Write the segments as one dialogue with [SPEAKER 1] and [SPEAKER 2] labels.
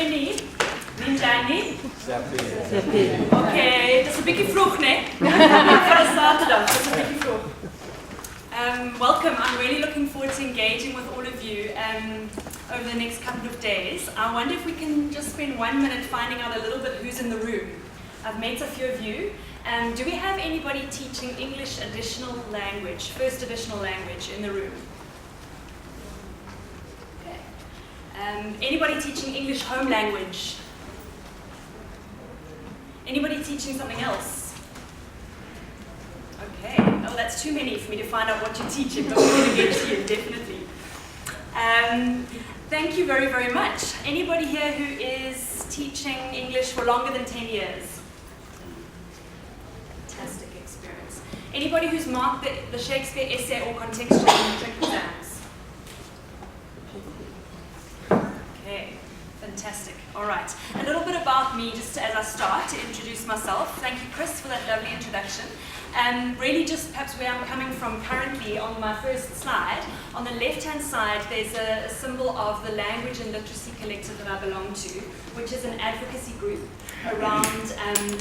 [SPEAKER 1] Molweni, Ninjani. Okay, dis 'n bietjie vroeg, né? Vir 'n Saterdag, dis 'n bietjie vroeg. Welcome. I'm really looking forward to engaging with all of you over the next couple of days. I wonder if we can just spend 1 minute finding out a little bit who's in the room. I've met a few of you. Do we have anybody teaching English additional language, first additional language in the room? Okay. Anybody teaching English home language? Anybody teaching something else? Okay, oh, that's too many for me to find out what you're teaching, but we're going to get to you, definitely. Thank you very, very much. Anybody here who is teaching English for longer than 10 years? Fantastic experience. Anybody who's marked the Shakespeare essay or contextual literature exams? Okay, fantastic. All right, a little bit about me just as I start to introduce myself. Thank you, Chris, for that lovely introduction. Really just perhaps where I'm coming from currently on my first slide. On the left-hand side, there's a symbol of the Language and Literacy Collective that I belong to, which is an advocacy group around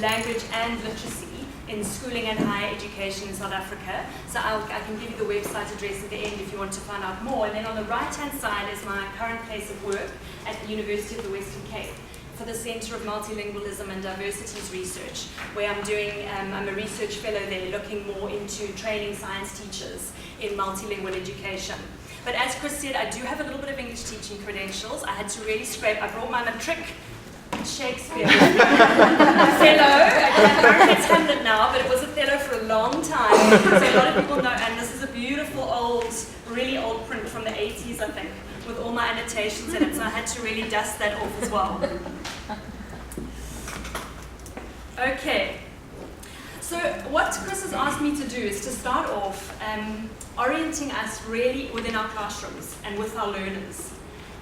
[SPEAKER 1] language and literacy in schooling and higher education in South Africa. So I can give you the website address at the end if you want to find out more. And then on the right-hand side is my current place of work at the University of the Western Cape for the Centre of Multilingualism and Diversities Research, where I'm a research fellow there looking more into training science teachers in multilingual education. But as Chris said, I do have a little bit of English teaching credentials. I had to really scrape. I brought my matric Shakespeare Fellow. Apparently it's Hamlet now, but it was a fellow for a long time. So a lot of people know, and this is a beautiful old, really old print from the 80s, I think, with all my annotations in it, so I had to really dust that off as well. Okay, so what Chris has asked me to do is to start off orienting us really within our classrooms and with our learners.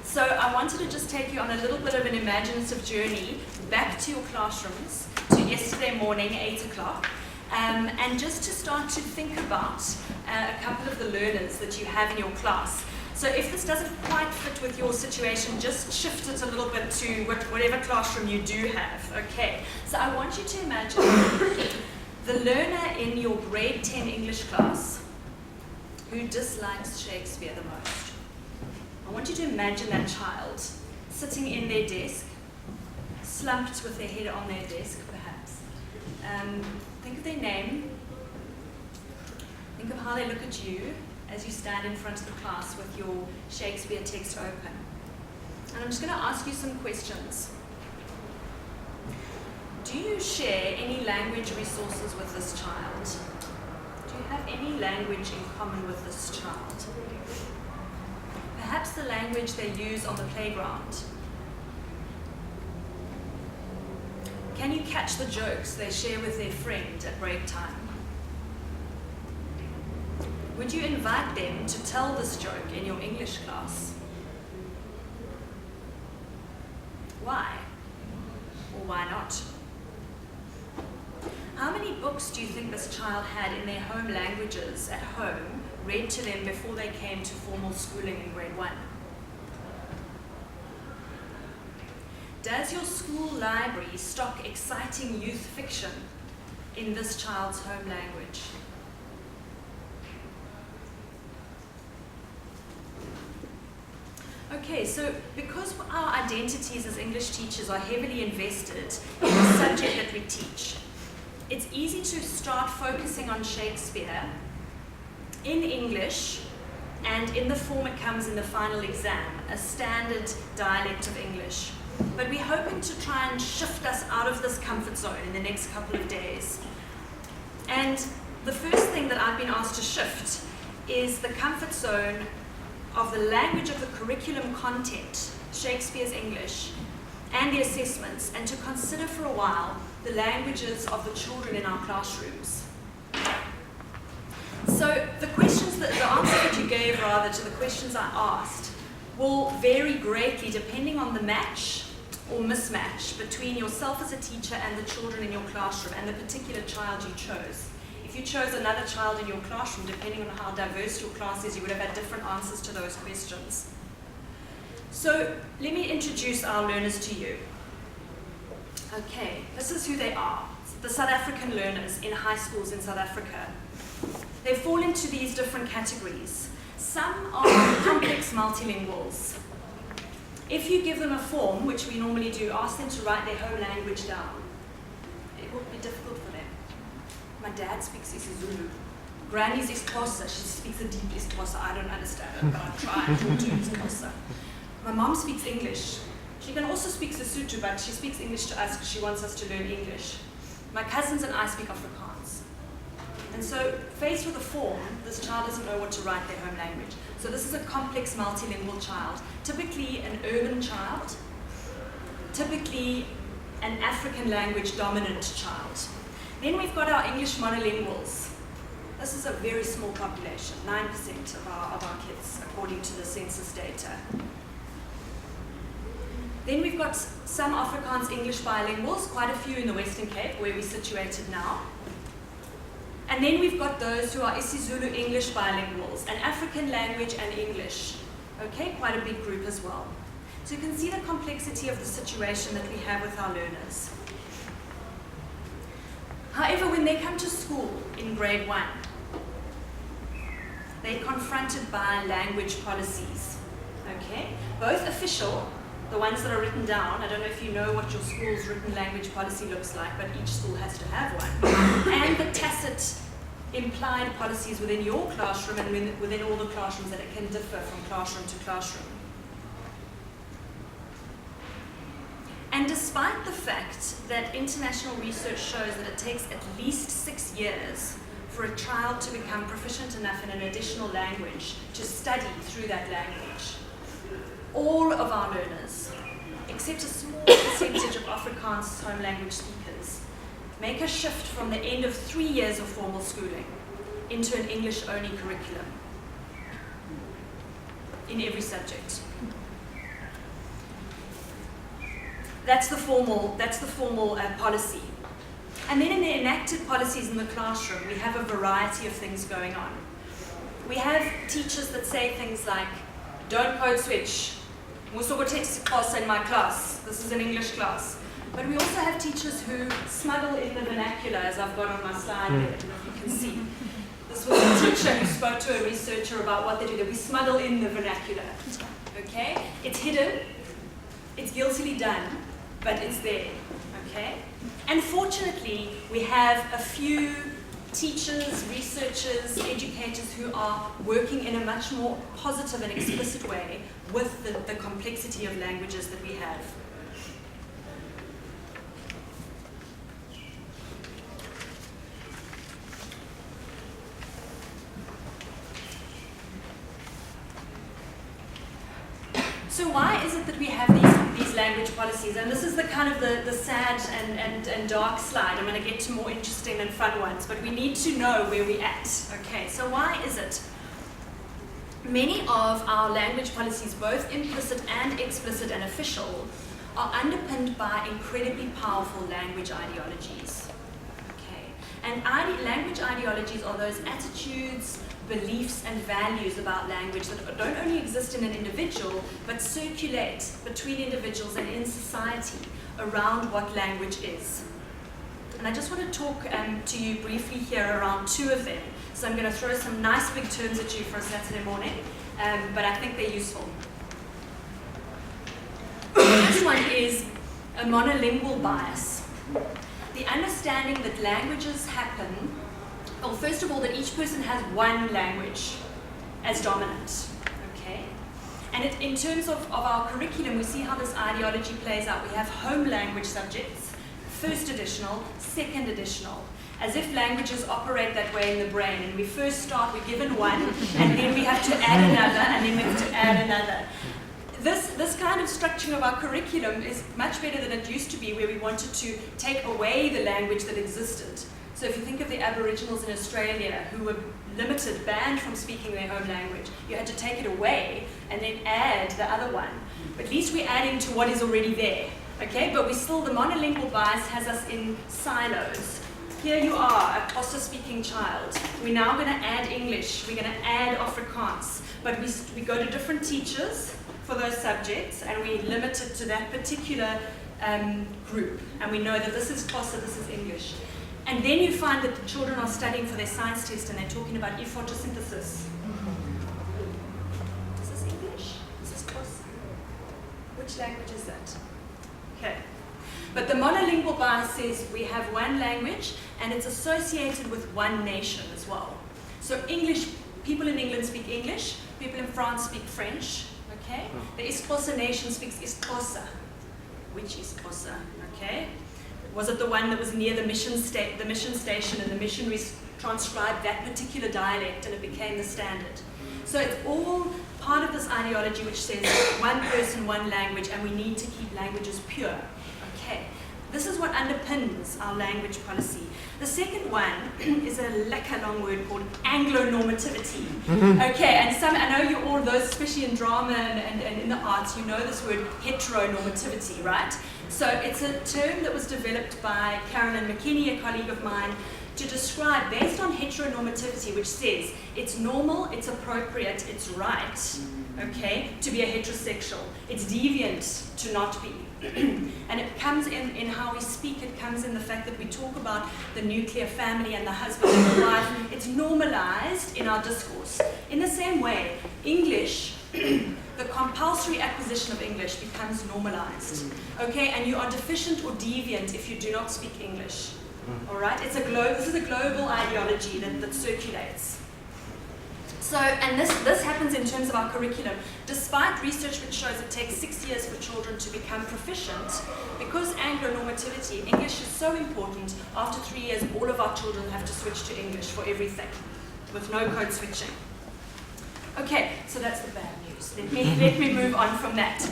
[SPEAKER 1] So I wanted to just take you on a little bit of an imaginative journey back to your classrooms, to yesterday morning, 8 o'clock, and just to start to think about a couple of the learners that you have in your class. So if this doesn't quite fit with your situation, just shift it a little bit to whatever classroom you do have. Okay, so I want you to imagine the learner in your grade 10 English class who dislikes Shakespeare the most. I want you to imagine that child sitting in their desk, slumped with their head on their desk perhaps. Think of their name, think of how they look at you as you stand in front of the class with your Shakespeare text open. And I'm just going to ask you some questions. Do you share any language resources with this child? Do you have any language in common with this child? Perhaps the language they use on the playground. Can you catch the jokes they share with their friend at break time? Would you invite them to tell this joke in your English class? Why? Or why not? How many books do you think this child had in their home languages at home read to them before they came to formal schooling in grade 1? Does your school library stock exciting youth fiction in this child's home language? Okay, so because our identities as English teachers are heavily invested in the subject that we teach, it's easy to start focusing on Shakespeare in English and in the form it comes in the final exam, a standard dialect of English. But we're hoping to try and shift us out of this comfort zone in the next couple of days. And the first thing that I've been asked to shift is the comfort zone of the language of the curriculum content, Shakespeare's English, and the assessments, and to consider for a while the languages of the children in our classrooms. So the answer that you gave rather to the questions I asked will vary greatly depending on the match or mismatch between yourself as a teacher and the children in your classroom and the particular child you chose. If you chose another child in your classroom, depending on how diverse your class is, you would have had different answers to those questions. So let me introduce our learners to you. Okay, this is who they are. The South African learners in high schools in South Africa. They fall into these different categories. Some are complex multilinguals. If you give them a form, which we normally do, ask them to write their home language down. It will be difficult for them. My dad speaks isiZulu. Granny's isiXhosa. She speaks a deep isiXhosa. I don't understand it, but I'll try to do isiXhosa. My mom speaks English. She can also speak Sesotho, but she speaks English to us because she wants us to learn English. My cousins and I speak Afrikaans. And so, faced with a form, this child doesn't know what to write their home language. So this is a complex multilingual child, typically an urban child, typically an African language dominant child. Then we've got our English monolinguals. This is a very small population, 9% of our kids, according to the census data. Then we've got some Afrikaans English bilinguals, quite a few in the Western Cape, where we're situated now. And then we've got those who are isiZulu English bilinguals, an African language and English. Okay, quite a big group as well. So you can see the complexity of the situation that we have with our learners. However, when they come to school in grade 1, they're confronted by language policies. Okay, both official, the ones that are written down. I don't know if you know what your school's written language policy looks like, but each school has to have one. And the tacit implied policies within your classroom and within all the classrooms, that it can differ from classroom to classroom. And despite the fact that international research shows that it takes at least 6 years for a child to become proficient enough in an additional language to study through that language, all of our learners, except a small percentage of Afrikaans home language speakers, make a shift from the end of 3 years of formal schooling into an English-only curriculum in every subject. That's the formal policy. And then in the enacted policies in the classroom, we have a variety of things going on. We have teachers that say things like, don't code switch. In my class. This is an English class. But we also have teachers who smuggle in the vernacular, as I've got on my slide there, I don't know if you can see. This was a teacher who spoke to a researcher about what they do, that we smuggle in the vernacular. Okay? It's hidden, it's guiltily done, but it's there. Okay? And fortunately, we have a few teachers, researchers, educators who are working in a much more positive and explicit way with the complexity of languages that we have. So why is it that we have these language policies? And this is the kind of the sad and dark slide. I'm going to get to more interesting and fun ones, but we need to know where we're at. Okay, so why is it? Many of our language policies, both implicit and explicit and official, are underpinned by incredibly powerful language ideologies. Okay, and language ideologies are those attitudes, beliefs and values about language that don't only exist in an individual, but circulate between individuals and in society around what language is. And I just want to talk to you briefly here around two of them. So I'm going to throw some nice big terms at you for a Saturday morning, but I think they're useful. The first one is a monolingual bias. The understanding that languages happen. Well, first of all, that each person has one language as dominant, okay? And in terms of our curriculum, we see how this ideology plays out. We have home language subjects, first additional, second additional, as if languages operate that way in the brain. And we first start, we're given one, and then we have to add another, and then we have to add another. This kind of structuring of our curriculum is much better than it used to be, where we wanted to take away the language that existed. So if you think of the Aboriginals in Australia who were limited, banned from speaking their home language, you had to take it away and then add the other one. But at least we're adding to what is already there, okay? But the monolingual bias has us in silos. Here you are, a Xhosa-speaking child. We're now going to add English. We're going to add Afrikaans. But we go to different teachers for those subjects, and we limit it to that particular group. And we know that this is Xhosa, this is English. And then you find that the children are studying for their science test and they're talking about photosynthesis. Is this English? Is this Xhosa? Which language is that? Okay. But the monolingual bias says we have one language and it's associated with one nation as well. So English, people in England speak English, people in France speak French, okay? The isiXhosa nation speaks isiXhosa. Which isiXhosa, okay? Was it the one that was near the mission station and the missionaries transcribed that particular dialect and it became the standard? So it's all part of this ideology which says one person, one language, and we need to keep languages pure. Okay, this is what underpins our language policy. The second one is a lekker long word called Anglo-normativity. Okay, and I know you all, those especially in drama and in the arts, you know this word heteronormativity, right? So it's a term that was developed by Carolyn McKinney, a colleague of mine, to describe based on heteronormativity, which says it's normal, it's appropriate, it's right, okay, to be a heterosexual. It's deviant to not be. And it comes in how we speak, it comes in the fact that we talk about the nuclear family and the husband and the wife. It's normalized in our discourse. In the same way, English, the compulsory acquisition of English becomes normalized. Okay, and you are deficient or deviant if you do not speak English. All right, this is a global ideology that circulates. So, and this happens in terms of our curriculum. Despite research which shows it takes 6 years for children to become proficient, because Anglo-normativity, English is so important, after 3 years all of our children have to switch to English for everything, with no code switching. Okay, so that's the bad news. Let me move on from that.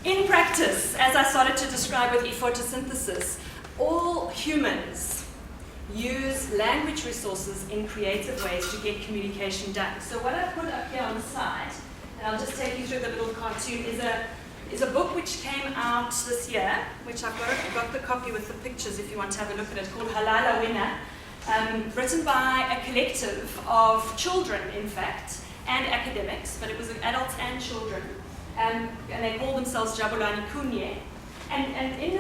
[SPEAKER 1] In practice, as I started to describe with photosynthesis, all humans use language resources in creative ways to get communication done. So what I put up here on the side, and I'll just take you through the little cartoon, is a book which came out this year, which I've got the copy with the pictures if you want to have a look at it, called Halala Wena, written by a collective of children, in fact, and academics, but it was adults and children, and they call themselves Jabulani Kunye. And in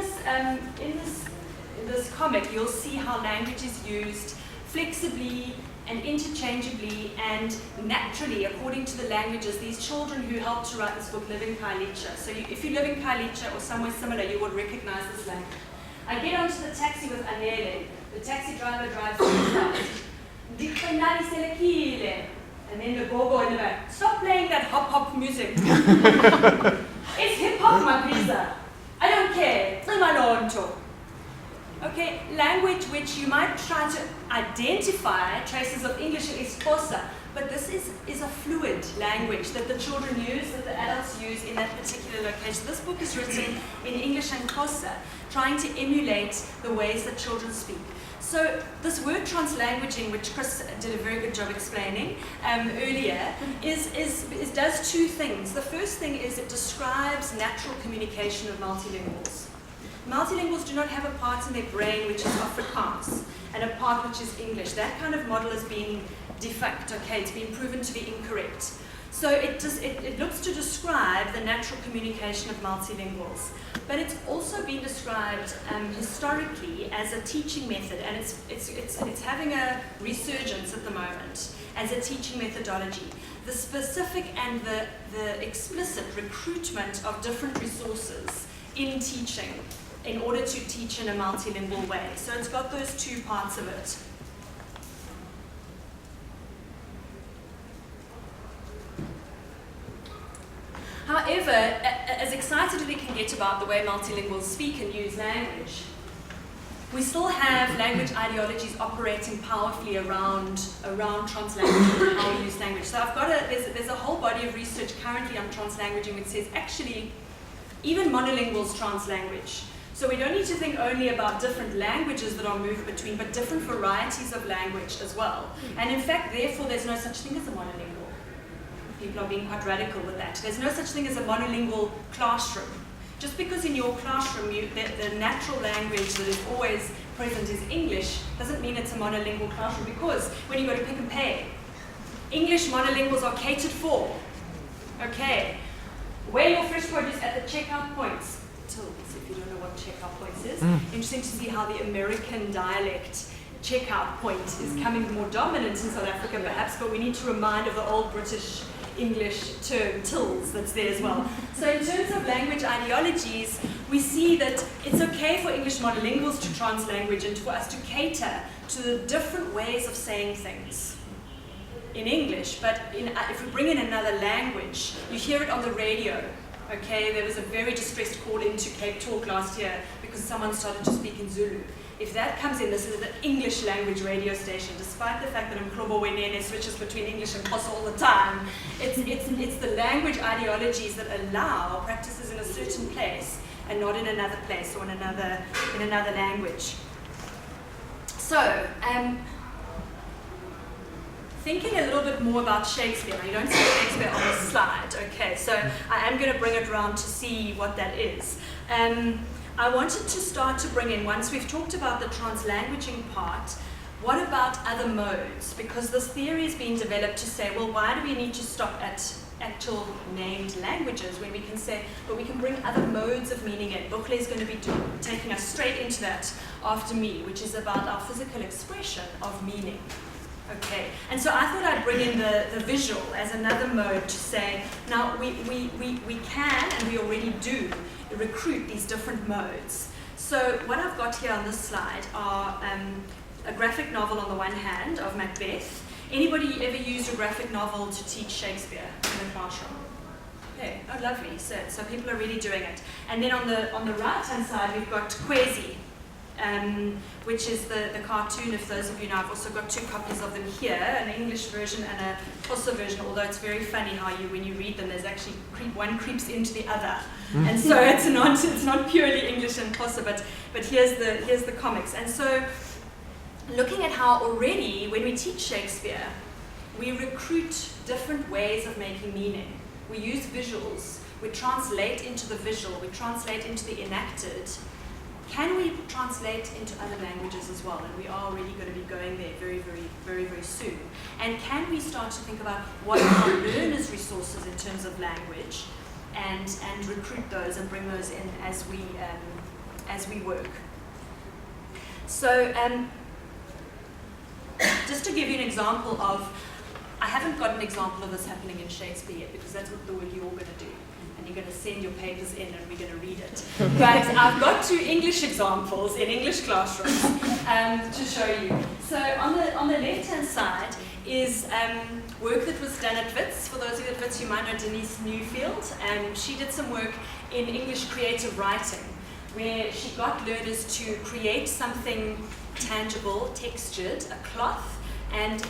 [SPEAKER 1] this comic, you'll see how language is used flexibly and interchangeably and naturally according to the languages. These children who helped to write this book live in Khayelitsha. So if you live in Khayelitsha or somewhere similar, you would recognize this language. I get onto the taxi with Anele. The taxi driver drives me fast. And then the gogo in the back, stop playing that hop music. It's hip-hop, Magrisa. I don't care. Okay, language which you might try to identify traces of English and isiXhosa, but this is a fluid language that the children use, that the adults use in that particular location. This book is written in English and Xhosa, trying to emulate the ways that children speak. So this word translanguaging, which Chris did a very good job explaining earlier, does two things. The first thing is it describes natural communication of multilinguals. Multilinguals do not have a part in their brain which is Afrikaans and a part which is English. That kind of model has been defunct, okay? It's been proven to be incorrect. So it looks to describe the natural communication of multilinguals. But it's also been described historically as a teaching method, and it's having a resurgence at the moment as a teaching methodology. The specific and the explicit recruitment of different resources in teaching in order to teach in a multilingual way. So it's got those two parts of it. However, as excited as we can get about the way multilinguals speak and use language, we still have language ideologies operating powerfully around translanguaging and how we use language. So there's a whole body of research currently on translanguaging which says actually even monolinguals translanguage. So we don't need to think only about different languages that are moved between, but different varieties of language as well. And in fact, therefore, there's no such thing as a monolingual. People are being quite radical with that. There's no such thing as a monolingual classroom. Just because in your classroom the natural language that is always present is English, doesn't mean it's a monolingual classroom, because when you go to Pick n Pay, English monolinguals are catered for. Okay. weigh your fresh produce at the checkout points. Tills, if you don't know what checkout points is. Interesting to see how the American dialect checkout point is coming more dominant in South Africa perhaps, but we need to remind of the old British English term tills that's there as well. So in terms of language ideologies, we see that it's okay for English monolinguals to translanguage and for us to cater to the different ways of saying things in English, but if we bring in another language, you hear it on the radio. Okay, there was a very distressed call into Cape Talk last year because someone started to speak in Zulu. If that comes in, this is an English language radio station, despite the fact that Mklobo Wenene switches between English and Xhosa all the time. It's the language ideologies that allow practices in a certain place and not in another place or in another language. So, thinking a little bit more about Shakespeare. Now, you don't see Shakespeare on the slide, okay, so I am going to bring it around to see what that is. I wanted to start to bring in, once we've talked about the translanguaging part, what about other modes? Because this theory is being developed to say, well, why do we need to stop at actual named languages when we can say, but we can bring other modes of meaning in. Bukle is going to be taking us straight into that after me, which is about our physical expression of meaning. Okay, and so I thought I'd bring in the visual as another mode to say, now we can, and we already do, recruit these different modes. So what I've got here on this slide are a graphic novel on the one hand of Macbeth. Anybody ever used a graphic novel to teach Shakespeare in the classroom? Okay, oh lovely, so people are really doing it. And then on the right-hand side we've got Kwezi, which is the cartoon, if those of you know. I've also got two copies of them here, an English version and a Xhosa version, although it's very funny how when you read them, there's actually one creeps into the other. And so it's not purely English and Xhosa, but here's the comics. And so looking at how already when we teach Shakespeare, we recruit different ways of making meaning. We use visuals, we translate into the visual, we translate into the enacted. Can we translate into other languages as well? And we are already going to be going there very, very, very, very soon. And can we start to think about what are learners' resources in terms of language, and recruit those and bring those in as we work? So just to give you an example of, I haven't got an example of this happening in Shakespeare yet, because that's what the work you're all going to do. And you're going to send your papers in and we're going to read it. But I've got two English examples in English classrooms to show you. So on the left-hand side is work that was done at Wits. For those of you at Wits, you might know Denise Newfield. She did some work in English creative writing, where she got learners to create something tangible, textured, a cloth, and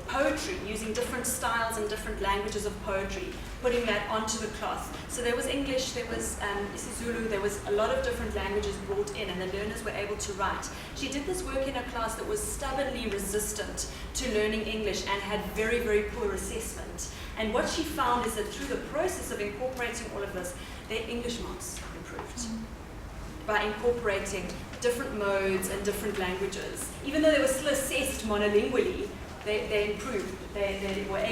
[SPEAKER 1] poetry, using different styles and different languages of poetry, putting that onto the cloth. So there was English, there was isiZulu, there was a lot of different languages brought in, and the learners were able to write. She did this work in a class that was stubbornly resistant to learning English and had very, very poor assessment. And what she found is that through the process of incorporating all of this, their English marks improved. By incorporating different modes and different languages. Even though they were still assessed monolingually, they improved. They were able